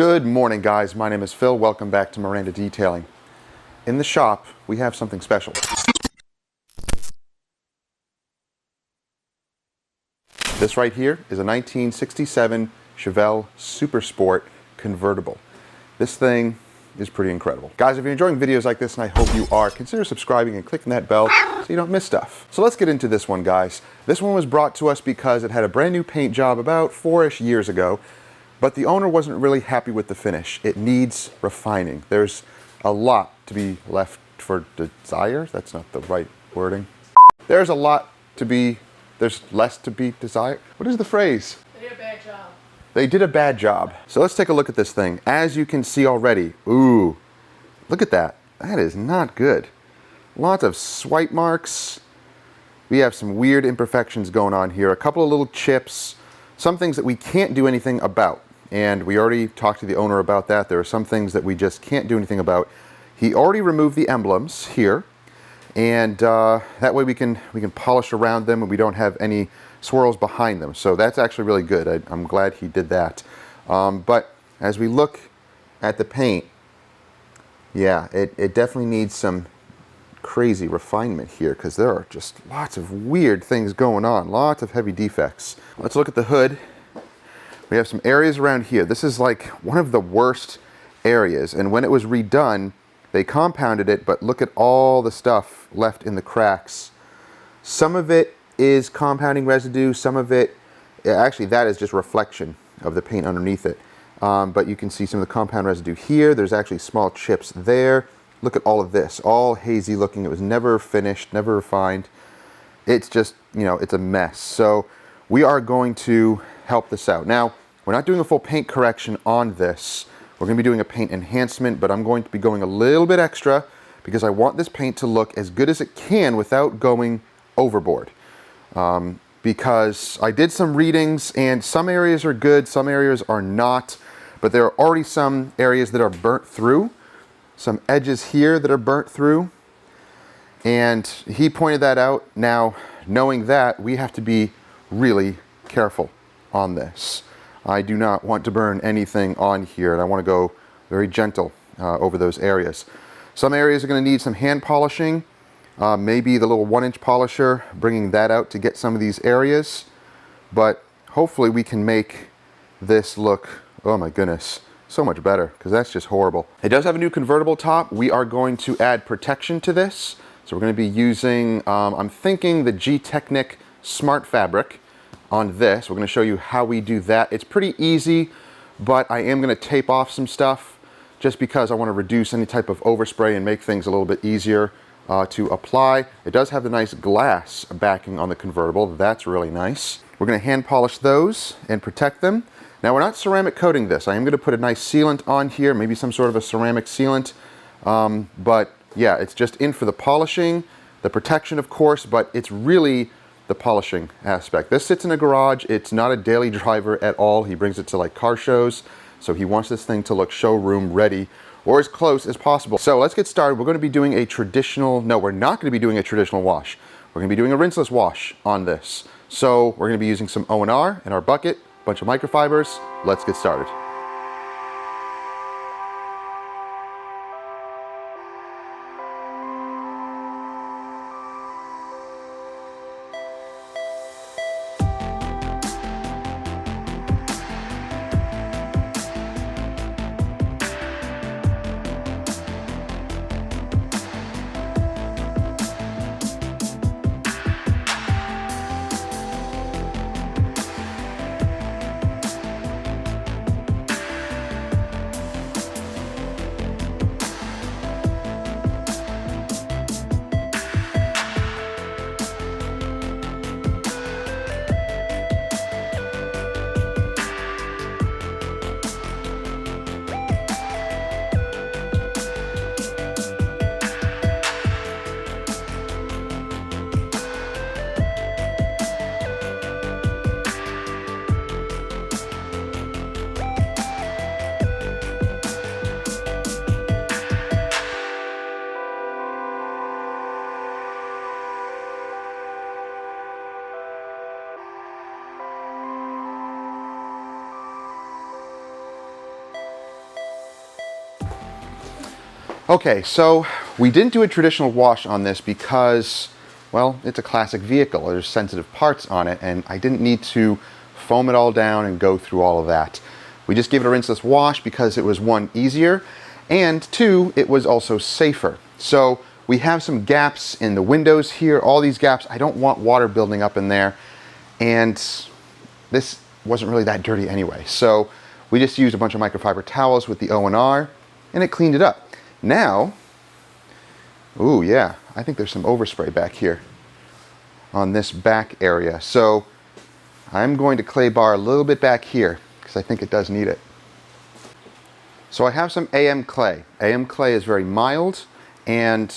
Good morning, guys. My name is Phil. Welcome back to Miranda Detailing. In the shop, we have something special. This right here is a 1967 Chevelle Super Sport convertible. This thing is pretty incredible. Guys, if you're enjoying videos like this, and I hope you are, consider subscribing and clicking that bell so you don't miss stuff. So let's get into this one, guys. This one was brought to us because it had a brand new paint job about 4-ish years ago, but the owner wasn't really happy with the finish. It needs refining. There's a lot to be left for desire. That's not the right wording. There's less to be desired. What is the phrase? They did a bad job. They did a bad job. So let's take a look at this thing. As you can see already, ooh, look at that. That is not good. Lots of swipe marks. We have some weird imperfections going on here. A couple of little chips. Some things that we can't do anything about. And we already talked to the owner about that. There are some things that we just can't do anything about. He already removed the emblems here. And that way we can polish around them and we don't have any swirls behind them. So that's actually really good. I'm glad he did that. But as we look at the paint, yeah, it definitely needs some crazy refinement here because there are just lots of weird things going on, lots of heavy defects. Let's look at the hood. We have some areas around here. This is like one of the worst areas, and when it was redone, they compounded it, but look at all the stuff left in the cracks. Some of it is compounding residue, some of it, actually that is just reflection of the paint underneath it. But you can see some of the compound residue here. There's actually small chips there. Look at all of this, all hazy looking. It was never finished, never refined. It's just, you know, it's a mess. So we are going to help this out. Now, we're not doing a full paint correction on this. We're going to be doing a paint enhancement, but I'm going to be going a little bit extra because I want this paint to look as good as it can without going overboard. Because I did some readings and some areas are good, some areas are not, but there are already some areas that are burnt through, some edges here that are burnt through, and he pointed that out. Now, knowing that, we have to be really careful on this. I do not want to burn anything on here, and I want to go very gentle over those areas. Some areas are going to need some hand polishing, maybe the little 1-inch polisher, bringing that out to get some of these areas, but hopefully we can make this look, oh my goodness, so much better, because that's just horrible. It does have a new convertible top. We are going to add protection to this, so we're going to be using, I'm thinking the G-Technic Smart Fabric on this. We're going to show you how we do that. It's pretty easy, but I am going to tape off some stuff just because I want to reduce any type of overspray and make things a little bit easier to apply. It does have the nice glass backing on the convertible. That's really nice. We're going to hand polish those and protect them. Now, we're not ceramic coating this. I am going to put a nice sealant on here, maybe some sort of a ceramic sealant. But yeah, it's just in for the polishing, the protection, of course, but it's really the polishing aspect. This sits in a garage. It's not a daily driver at all. He brings it to like car shows. So he wants this thing to look showroom ready or as close as possible. So let's get started. We're going to be doing a traditional, no, we're not going to be doing a traditional wash. We're going to be doing a rinseless wash on this. So we're going to be using some O&R in our bucket, a bunch of microfibers. Let's get started. Okay, so we didn't do a traditional wash on this because, well, it's a classic vehicle. There's sensitive parts on it, and I didn't need to foam it all down and go through all of that. We just gave it a rinseless wash because it was, one, easier, and two, it was also safer. So we have some gaps in the windows here, all these gaps. I don't want water building up in there, and this wasn't really that dirty anyway. So we just used a bunch of microfiber towels with the O&R, and it cleaned it up. Now, ooh yeah, I think there's some overspray back here on this back area. So I'm going to clay bar a little bit back here because I think it does need it. So I have some AM clay. AM clay is very mild, and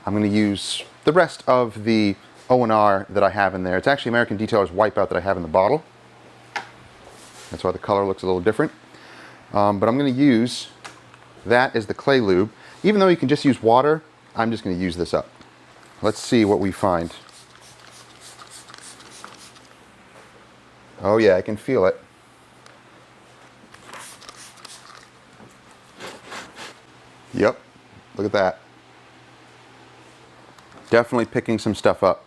I'm going to use the rest of the O&R that I have in there. It's actually American Detailer's Wipeout that I have in the bottle. That's why the color looks a little different. But I'm going to use that as the clay lube. Even though you can just use water, I'm just going to use this up. Let's see what we find. Oh yeah, I can feel it. Yep, look at that. Definitely picking some stuff up.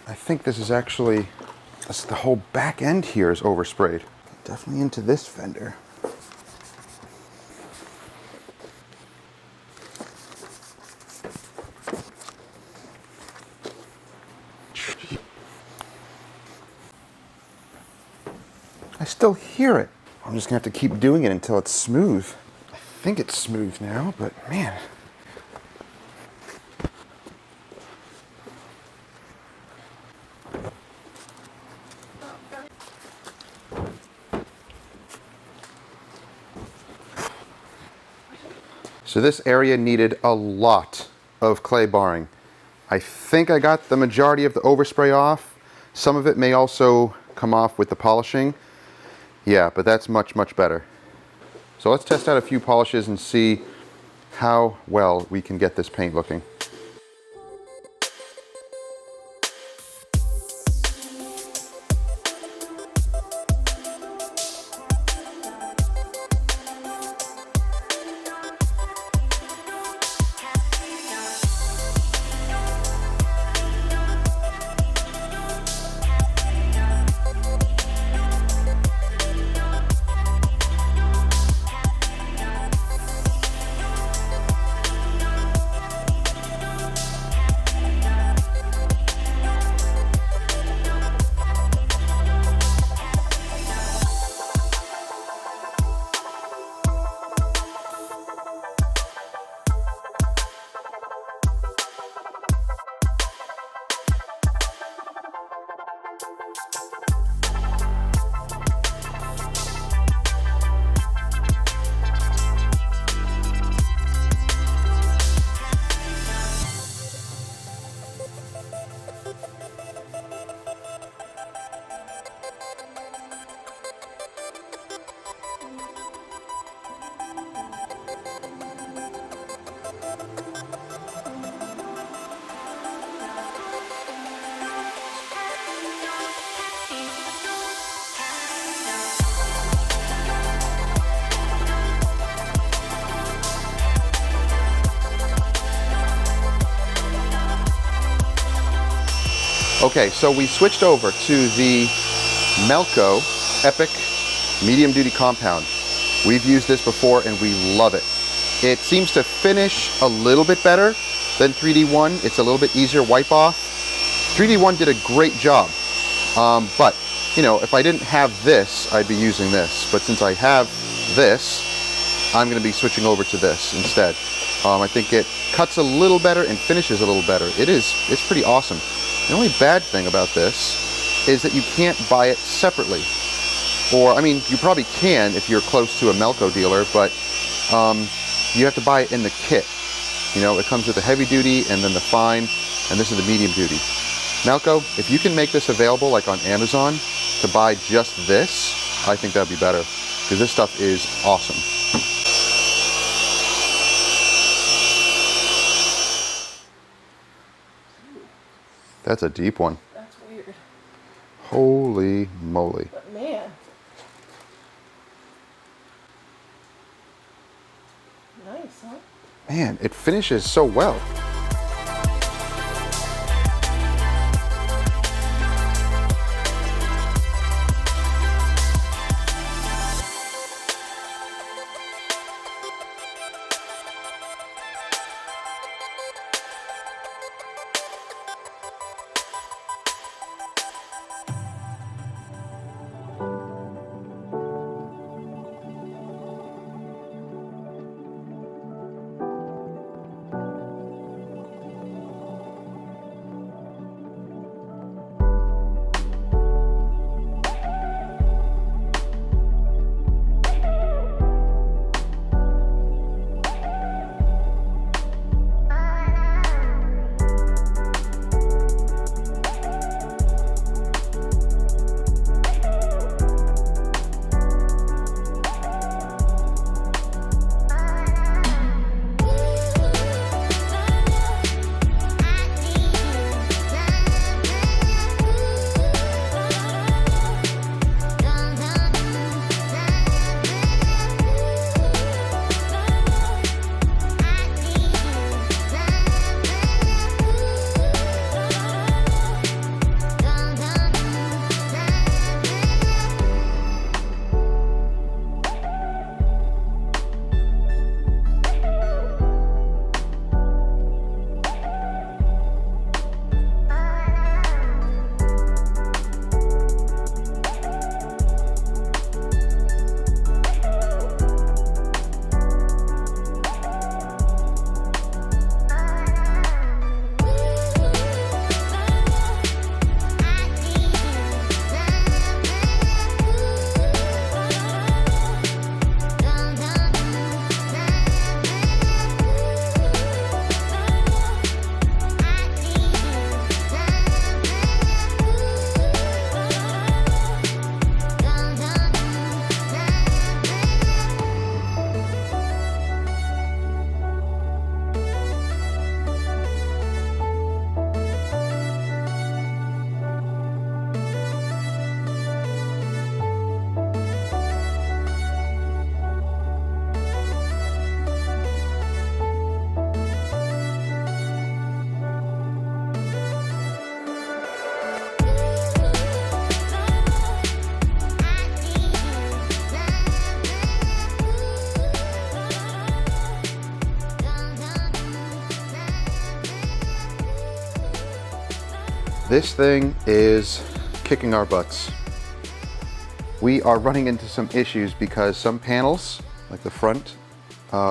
I think this is actually, the whole back end here is oversprayed. Definitely into this fender. I still hear it. I'm just gonna have to keep doing it until it's smooth. I think it's smooth now, but man. So this area needed a lot of clay barring. I think I got the majority of the overspray off. Some of it may also come off with the polishing. Yeah, but that's much, much better. So let's test out a few polishes and see how well we can get this paint looking. Okay, so we switched over to the Melco Epic medium duty compound. We've used this before and we love it. It seems to finish a little bit better than 3D1. It's a little bit easier wipe off. 3D1 did a great job, but you know, if I didn't have this, I'd be using this. But since I have this, I'm going to be switching over to this instead. I think it cuts a little better and finishes a little better. It's pretty awesome. The only bad thing about this is that you can't buy it separately. Or, I mean, you probably can if you're close to a Melco dealer, but you have to buy it in the kit. You know, it comes with the heavy duty and then the fine, and this is the medium duty. Melco, if you can make this available like on Amazon to buy just this, I think that'd be better, because this stuff is awesome. That's a deep one. That's weird. Holy moly. But man. Nice, huh? Man, it finishes so well. This thing is kicking our butts. We are running into some issues because some panels, like the front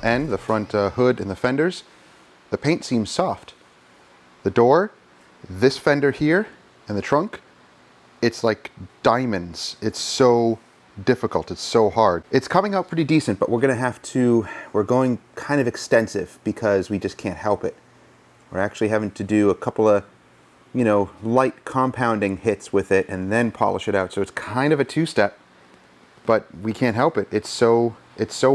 end, the front hood and the fenders, the paint seems soft. The door, this fender here, and the trunk, it's like diamonds. It's so difficult, it's so hard. It's coming out pretty decent, but we're going kind of extensive because we just can't help it. We're actually having to do a couple of, light compounding hits with it and then polish it out. So it's kind of a two-step, but we can't help it. It's so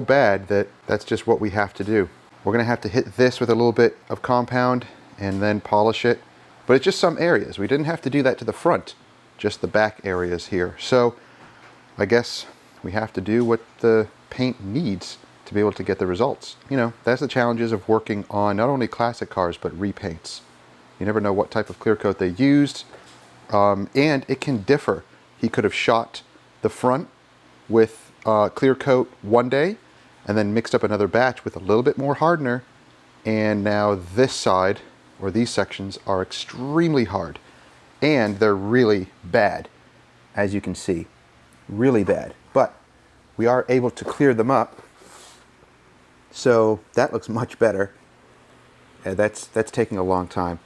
bad that that's just what we have to do. We're gonna have to hit this with a little bit of compound and then polish it. But it's just some areas. We didn't have to do that to the front, just the back areas here. So I guess we have to do what the paint needs to be able to get the results. That's the challenges of working on not only classic cars, but repaints. You never know what type of clear coat they used, and it can differ. He could have shot the front with clear coat one day and then mixed up another batch with a little bit more hardener, and now this side, or these sections, are extremely hard, and they're really bad, as you can see. Really bad. But we are able to clear them up, so that looks much better. Yeah, that's taking a long time.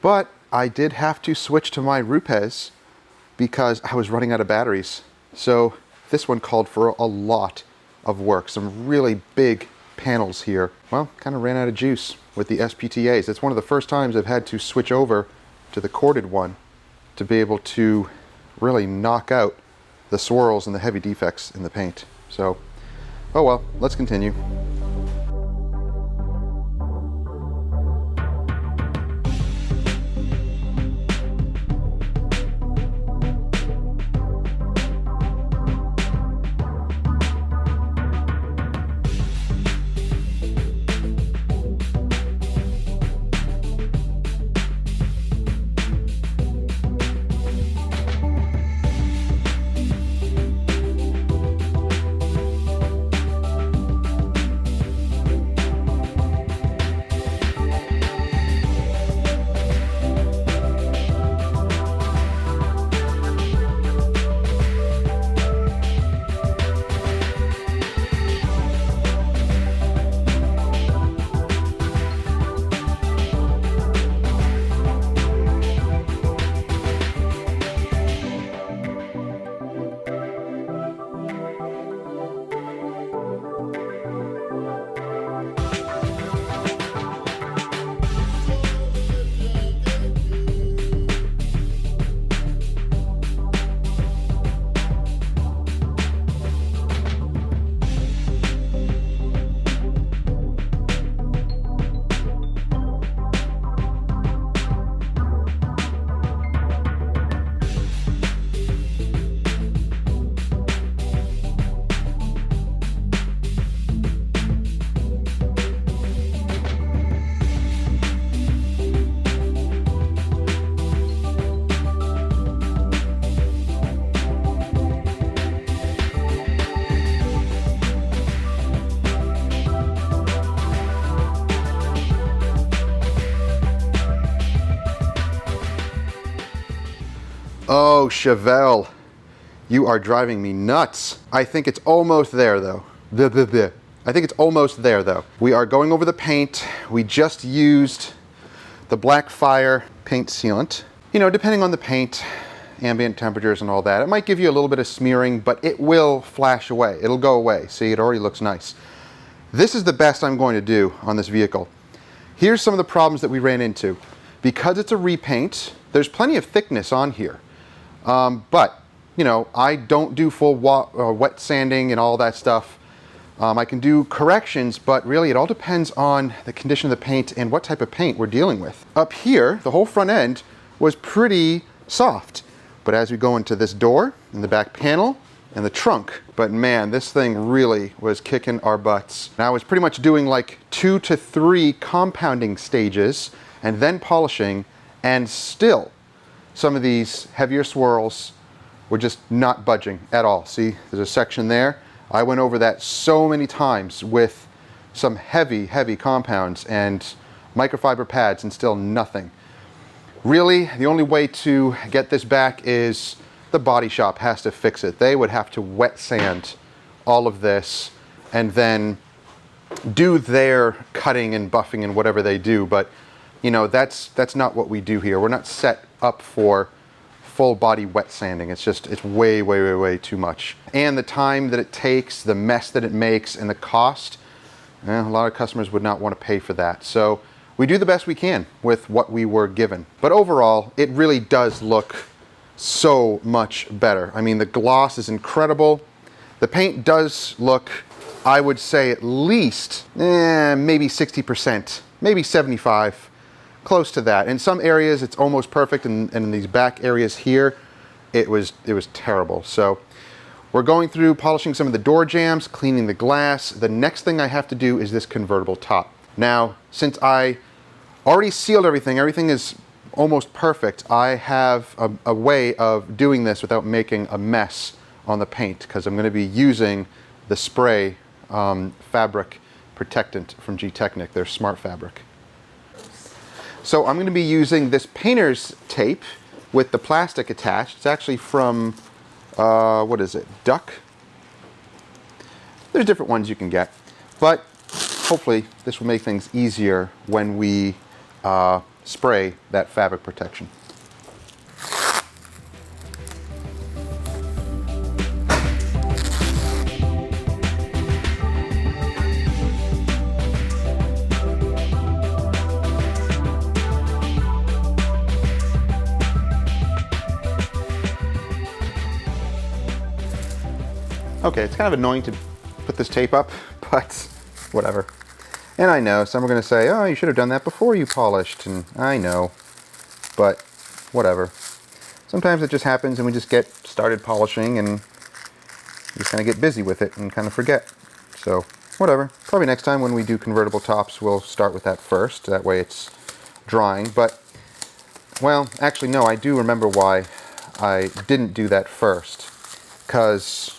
But I did have to switch to my Rupes because I was running out of batteries. So this one called for a lot of work, some really big panels here. Well, kind of ran out of juice with the SPTAs. It's one of the first times I've had to switch over to the corded one to be able to really knock out the swirls and the heavy defects in the paint. So, oh well, let's continue. Oh, Chevelle, you are driving me nuts. I think it's almost there though. I think it's almost there though. We are going over the paint. We just used the Black Fire paint sealant. You know, depending on the paint, ambient temperatures and all that, it might give you a little bit of smearing, but it will flash away. It'll go away. See, it already looks nice. This is the best I'm going to do on this vehicle. Here's some of the problems that we ran into. Because it's a repaint, there's plenty of thickness on here. But, you know, I don't do full wet sanding and all that stuff. I can do corrections, but really it all depends on the condition of the paint and what type of paint we're dealing with. Up here, the whole front end was pretty soft. But as we go into this door, and the back panel, and the trunk, but man, this thing really was kicking our butts. And I was pretty much doing like 2 to 3 compounding stages, and then polishing, and still, some of these heavier swirls were just not budging at all. See, there's a section there. I went over that so many times with some heavy, heavy compounds and microfiber pads and still nothing. Really, the only way to get this back is the body shop has to fix it. They would have to wet sand all of this and then do their cutting and buffing and whatever they do. But, you know, that's not what we do here. We're not set up for full body wet sanding. It's way, way, way, way too much. And the time that it takes, the mess that it makes, and the cost, a lot of customers would not want to pay for that. So we do the best we can with what we were given. But overall, it really does look so much better. I mean, the gloss is incredible. The paint does look, I would say, at least maybe 60%, maybe 75%. Close to that. In some areas it's almost perfect, and in these back areas here it was terrible. So we're going through polishing some of the door jambs, cleaning the glass. The next thing I have to do is this convertible top. Now, since I already sealed everything is almost perfect, I have a way of doing this without making a mess on the paint, because I'm going to be using the spray fabric protectant from G-Technic, their Smart Fabric. So I'm going to be using this painter's tape with the plastic attached. It's actually from, what is it, Duck? There's different ones you can get, but hopefully this will make things easier when we spray that fabric protection. Okay, it's kind of annoying to put this tape up, but whatever. And I know, some are going to say, oh, you should have done that before you polished, and I know, but whatever. Sometimes it just happens and we just get started polishing and just kind of get busy with it and kind of forget. So, whatever. Probably next time when we do convertible tops, we'll start with that first. That way it's drying, but, well, actually no, I do remember why I didn't do that first, because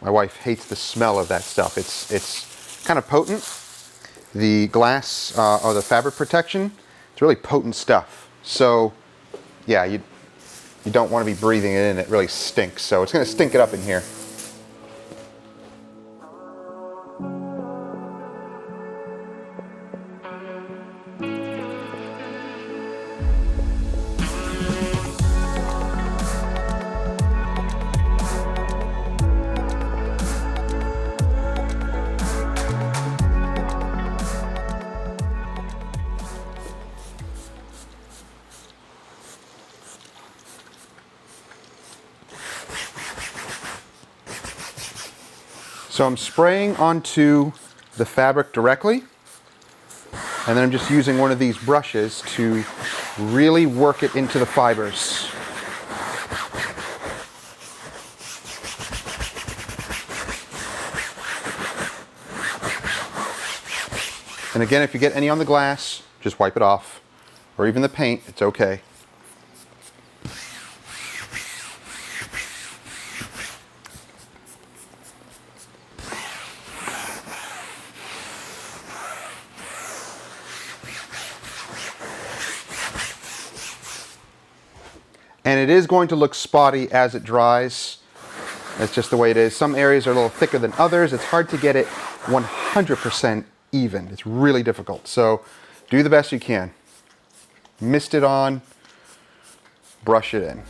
my wife hates the smell of that stuff. It's kind of potent. The glass or the fabric protection, it's really potent stuff. So yeah, you don't want to be breathing it in. It really stinks. So it's going to stink it up in here. So I'm spraying onto the fabric directly, and then I'm just using one of these brushes to really work it into the fibers. And again, if you get any on the glass, just wipe it off, or even the paint, it's okay. And it is going to look spotty as it dries. That's just the way it is. Some areas are a little thicker than others. It's hard to get it 100% even. It's really difficult. So do the best you can. Mist it on, brush it in.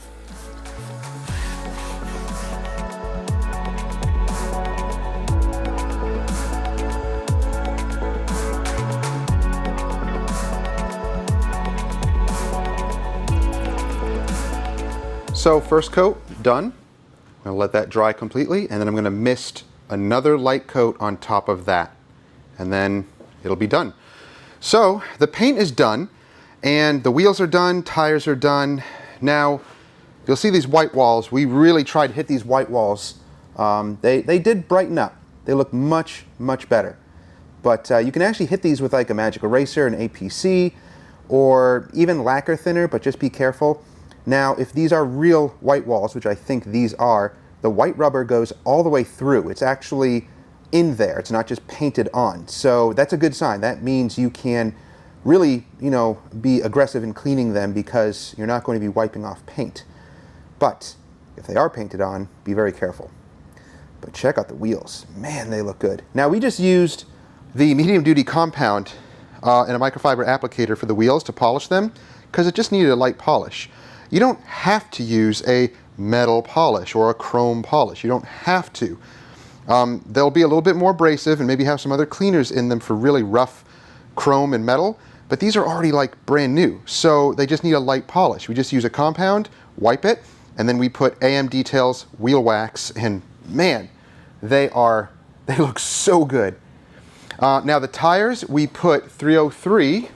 So first coat, done. I'm gonna let that dry completely, and then I'm gonna mist another light coat on top of that, and then it'll be done. So the paint is done, and the wheels are done, tires are done. Now, you'll see these white walls. We really tried to hit these white walls. They did brighten up. They look much, much better. But you can actually hit these with like a magic eraser, an APC, or even lacquer thinner, but just be careful. Now, if these are real white walls, which I think these are, the white rubber goes all the way through. It's actually in there. It's not just painted on. So that's a good sign. That means you can really, be aggressive in cleaning them because you're not going to be wiping off paint. But if they are painted on, be very careful. But check out the wheels. Man, they look good. Now, we just used the medium duty compound and a microfiber applicator for the wheels to polish them because it just needed a light polish. You don't have to use a metal polish or a chrome polish. You don't have to. They'll be a little bit more abrasive and maybe have some other cleaners in them for really rough chrome and metal, but these are already like brand new, so they just need a light polish. We just use a compound, wipe it, and then we put AM Details wheel wax, and man, they look so good. Now the tires, we put 303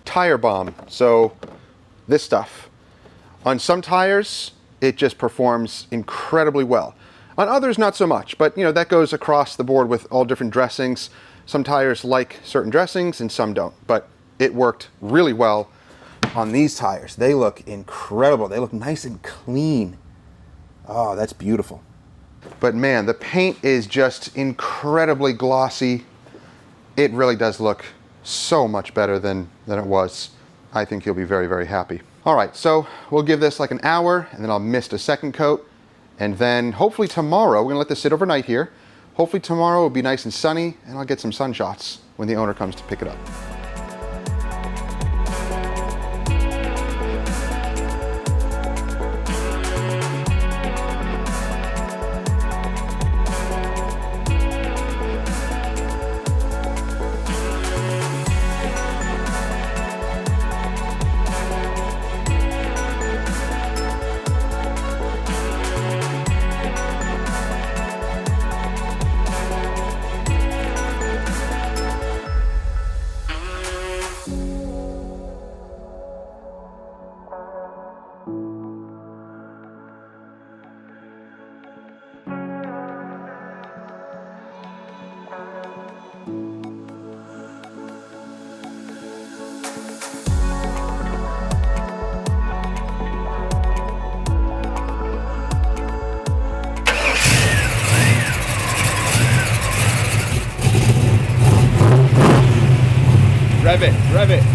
tire balm, so this stuff. On some tires, it just performs incredibly well. On others, not so much, but that goes across the board with all different dressings. Some tires like certain dressings and some don't, but it worked really well on these tires. They look incredible. They look nice and clean. Oh, that's beautiful. But man, the paint is just incredibly glossy. It really does look so much better than it was. I think you'll be very, very happy. All right, so we'll give this like an hour, and then I'll mist a second coat, and then hopefully tomorrow, we're gonna let this sit overnight here. Hopefully tomorrow will be nice and sunny, and I'll get some sun shots when the owner comes to pick it up. Rev it, rev it.